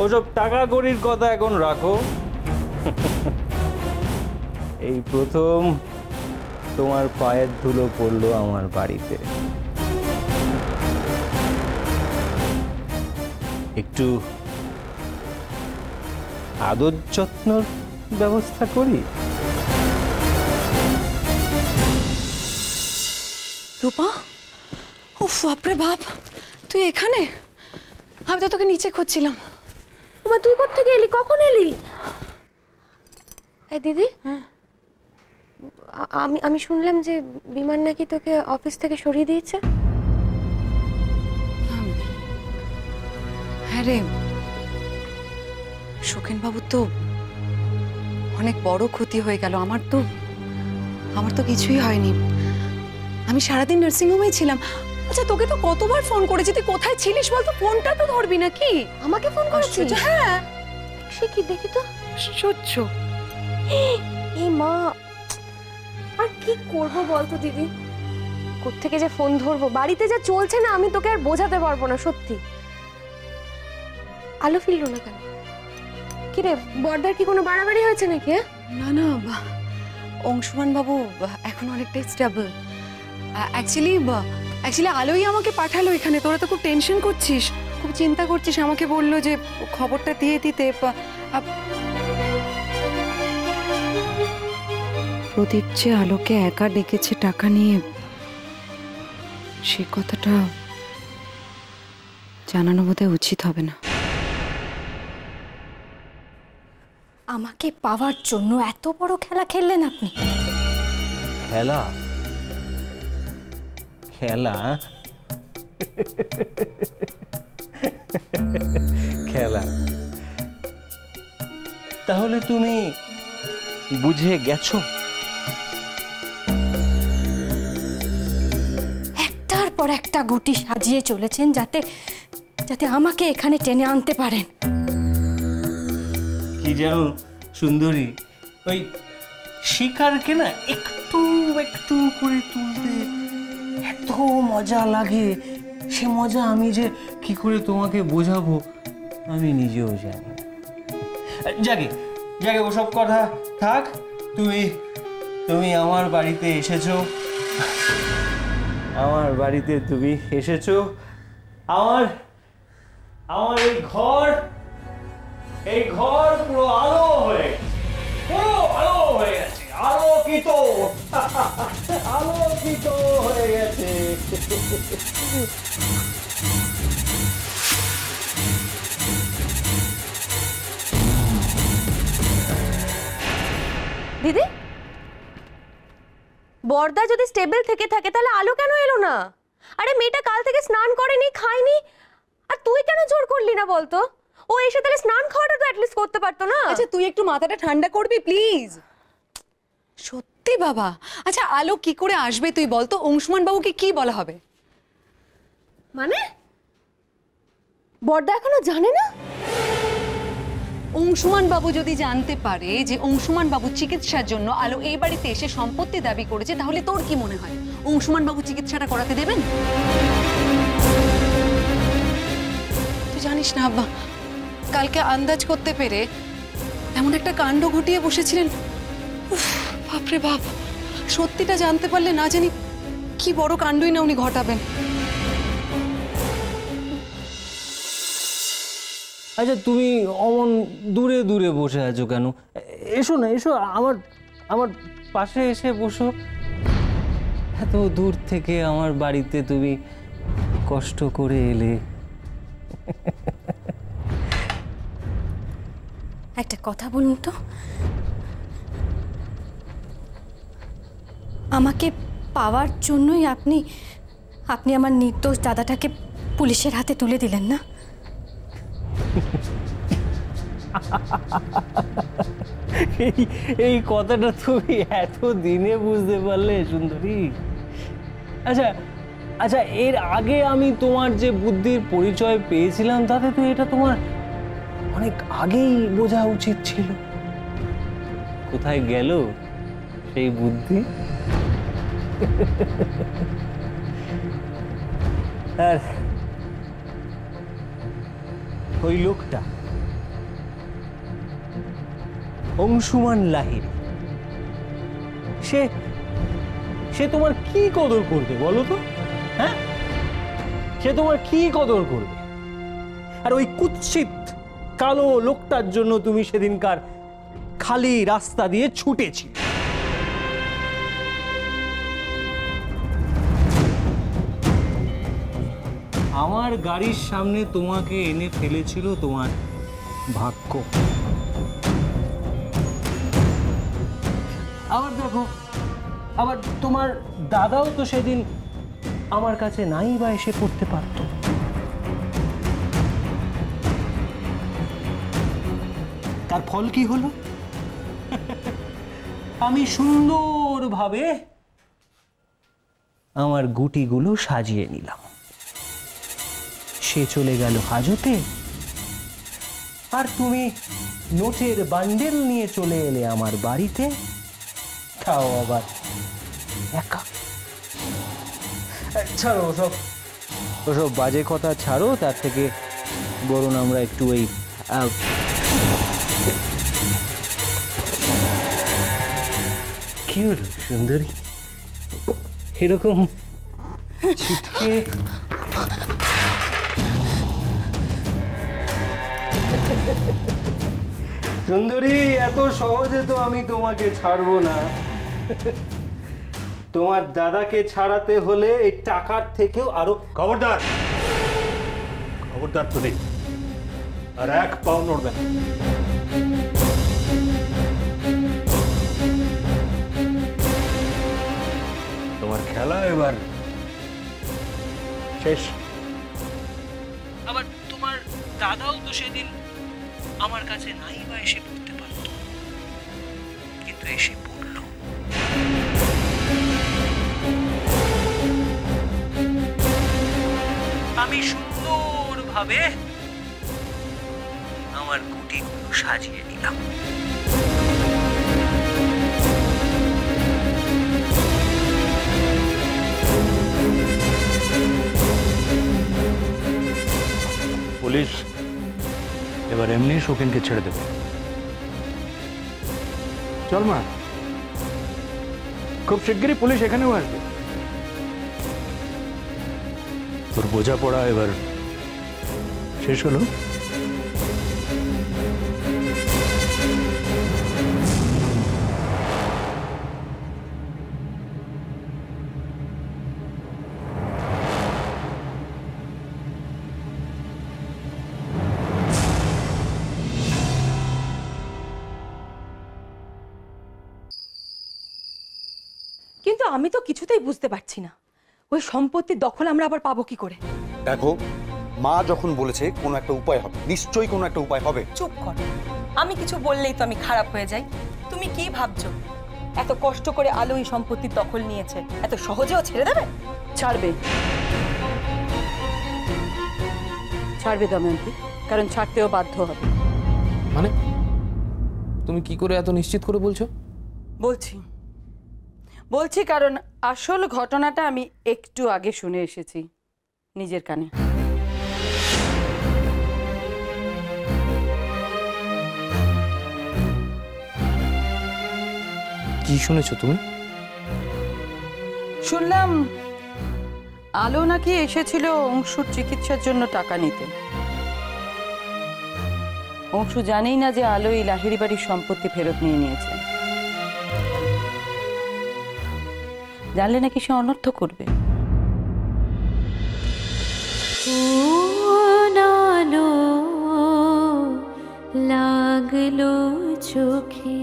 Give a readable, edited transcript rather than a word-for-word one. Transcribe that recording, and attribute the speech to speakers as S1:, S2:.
S1: ওসব টাকা কড়ির কথা এখন রাখো। এই প্রথম তোমার পায়ের ধুলো পড়লো আমার বাড়িতে। একটু আদর যত্নর ব্যবস্থা করি।
S2: রূপা, উফ বাপরে বাপ, তুই এখানে? আমি তো তোকে নিচে খুঁজছিলাম।
S3: মা তুই কোত্থেকে এলি, কখন এলি? এই দিদি, আমি শুনলাম যে বিমান নাকি তোকে অফিস থেকে সরিয়ে দিয়েছে।
S2: হ্যাঁ রে, সুখেন বাবুর তো অনেক বড় ক্ষতি হয়ে গেল। আমার তো কিছুই হয়নি। আমি সারাদিন নার্সিংহোমেই ছিলাম। আচ্ছা, তোকে তো কতবার ফোন করেছি, তুই কোথায় ছিলিস বলতো? ফোনটা তো ধরবি নাকি?
S3: আমাকে ফোন করেছিস?
S2: হ্যাঁ।
S3: সে কি, দেখি তো।
S2: সহ্য।
S3: এই মা, আর কি করব বলতো দিদি? কোত্থেকে যে ফোন ধরবো, বাড়িতে যা চলছে না, আমি তোকে আর বোঝাতে পারবো না সত্যি। আলো ফিরলো না কেন? কি রে, বর্দার কি কোনো বাড়াবাড়ি হয়েছে নাকি?
S2: না না, অংশুমান বাবু এখন অনেকটাই স্টেবল। অ্যাকচুয়ালি আলোই আমাকে পাঠালো এখানে। তোরা তো খুব টেনশন করছিস, খুব চিন্তা করছিস। আমাকে বললো যে খবরটা দিয়ে দিতে। প্রদীপ যে আলোকে একা ডেকেছে টাকা নিয়ে, সে কথাটা জানানো বোধহয় উচিত হবে না।
S4: আমাকে পাওয়ার জন্য এত বড় খেলা খেললেন আপনি?
S1: খেলা খেলা খেলা? তাহলে তুমি বুঝে গেছো?
S4: একটার পর একটা গুটি সাজিয়ে চলেছেন যাতে যাতে আমাকে এখানে টেনে আনতে পারেন।
S1: কি জানো সুন্দরী, ওই শিকারকে না একটু একটু করে তুলতে এত মজা লাগে। সে মজা আমি যে কি করে তোমাকে বোঝাবো আমি নিজেও জানি না। যাকে যাকে ওসব কথা থাক। তুমি আমার বাড়িতে এসেছো, আমার বাড়িতে তুমি এসেছো। আমার এই ঘর পুরো আলো হয়ে গেছে, আলোকিত আলোকিত হয়ে গেছে।
S3: দিদি, বর্দা যদি স্টেবল থেকে থাকে তাহলে আলো কেন এলো না? আরে মেয়েটা কাল থেকে স্নান করেনি, খায়নি, আর তুই কেন জোর করলি না বলতো? ও এসে তাহলে স্নান খাওয়াটা তো অ্যাটলিস্ট করতে পারতো না?
S2: আচ্ছা, তুই একটু মাথাটা ঠান্ডা করবি প্লিজ। সত্যি বাবা, আচ্ছা আলো কি করে আসবে তুই বলতো? অংশুমান বাবুকে কি বলা হবে?
S3: মানে বর্দা এখনো জানে না?
S2: অংশুমান বাবু যদি জানতে পারে যে অংশুমান বাবু চিকিৎসার জন্য আলো এই বাড়িতে এসে সম্পত্তি দাবি করেছে, তাহলে তোর কি মনে হয় অংশুমান বাবু চিকিৎসাটা করাতে দেবেন? তুই জানিস না আব্বা, কালকে আন্দাজ করতে পেরে এমন একটা কাণ্ড ঘটিয়ে বসেছিলেন। উফ, বাপরে বাপ, সত্যিটা জানতে পারলে না জানি কি বড় কাণ্ডই না উনি ঘটাবেন।
S1: আচ্ছা, তুমি অমন দূরে দূরে বসে আছো কেন? এসো না, এসো আমার পাশে এসে বসো। এত দূর থেকে আমার বাড়িতে তুমি কষ্ট করে এলে।
S4: একটা কথা বলুন তো, আমাকে পাওয়ার জন্যই আপনি আমার নির্দোষ দাদাটাকে পুলিশের হাতে তুলে দিলেন না?
S1: এই কথাটা তুমি এত দিনে বুঝতে পারলে সুন্দরী? আচ্ছা আচ্ছা, এর আগে আমি তোমার যে বুদ্ধির পরিচয় পেয়েছিলাম তাতে তো এটা তোমার অনেক আগেই বোঝা উচিত ছিল। কোথায় গেল সেই বুদ্ধি? আর ওই লোকটা অংশুমান লাহিড়ী, সে সে তোমার কি কদর করবে বলো তো? হ্যাঁ, সে তোমার কি কদর করবে? আর ওই কুৎসিত কালো লোকটার জন্য তুমি সেদিনকার খালি রাস্তা দিয়ে ছুটেছি। আমার গাড়ির সামনে তোমাকে এনে ফেলেছিল তোমার ভাগ্য। আবার দেখো, আবার তোমার দাদাও তো সেদিন আমার কাছে নাই বা এসে পড়তে পারত। তার ফল কি হলো? আমি সুন্দরভাবে আমার গুটিগুলো সাজিয়ে নিলাম, সে চলে গেল হাজতে, আর তুমি নোটের বান্ডেল নিয়ে চলে এলে আমার বাড়িতে, তাও আবার একা। ছাড়ো ওসব ওসব বাজে কথা ছাড়ো, তার থেকে বরং আমরা একটু ওই কি হলো সুন্দরী, এরকম ছিটকে সুন্দরী, এত সহজে তো আমি তোমাকে ছাড়বো না। তোমার দাদাকে ছাড়াতে হলে এই টাকার থেকেও আরো।
S5: খবরদার, খবরদার তুমি আর এক পাও নড়বে না। তোমার খেলা এবার শেষ।
S1: আবার তোমার দাদাও তো সেদিন আমার কাছে নাই বা এসে পড়তে পারত, কিন্তু এসে পড়ল। আমি সুন্দরভাবে আমার গুটিগুলো সাজিয়ে নিলাম।
S5: পুলিশ এবার এমনি শৌখিনকে ছেড়ে দেবে। চল মা, খুব শিগগিরই পুলিশ এখানেও আসবে। তোর বোঝাপড়া এবার শেষ হলো।
S6: কিন্তু আমি তো কিছুতেই বুঝতে পারছি না, ওই সম্পত্তির দখল আমরা আবার পাবো কি করে?
S7: দেখো, মা যখন বলেছে কোনো একটা উপায় হবে, নিশ্চয়ই কোনো একটা উপায় হবে।
S6: চুপ কর, আমি কিছু বললেই তো আমি খারাপ হয়ে যাই। তুমি কি ভাবছো এত কষ্ট করে আলো এই সম্পত্তির দখল নিয়েছে, এত সহজেও ছেড়ে দেবে? ছাড়বে, ছাড়বে দময়ন্তী, কারণ ছাড়তেও বাধ্য হবে।
S8: মানে তুমি কি করে এত নিশ্চিত করে বলছো?
S6: বলছি কারণ আসল ঘটনাটা আমি একটু আগে শুনে এসেছি নিজের কানে।
S8: কি শুনেছো তুমি?
S6: শুনলাম আলো নাকি এসেছিল অংশুর চিকিৎসার জন্য টাকা নিতে। অংশু জানেই না যে আলো এই লাহিড়ী বাড়ির সম্পত্তি ফেরত নিয়ে নিয়েছে। জানলে নাকি সে অনর্থ করবে।
S3: লাগলো চোখে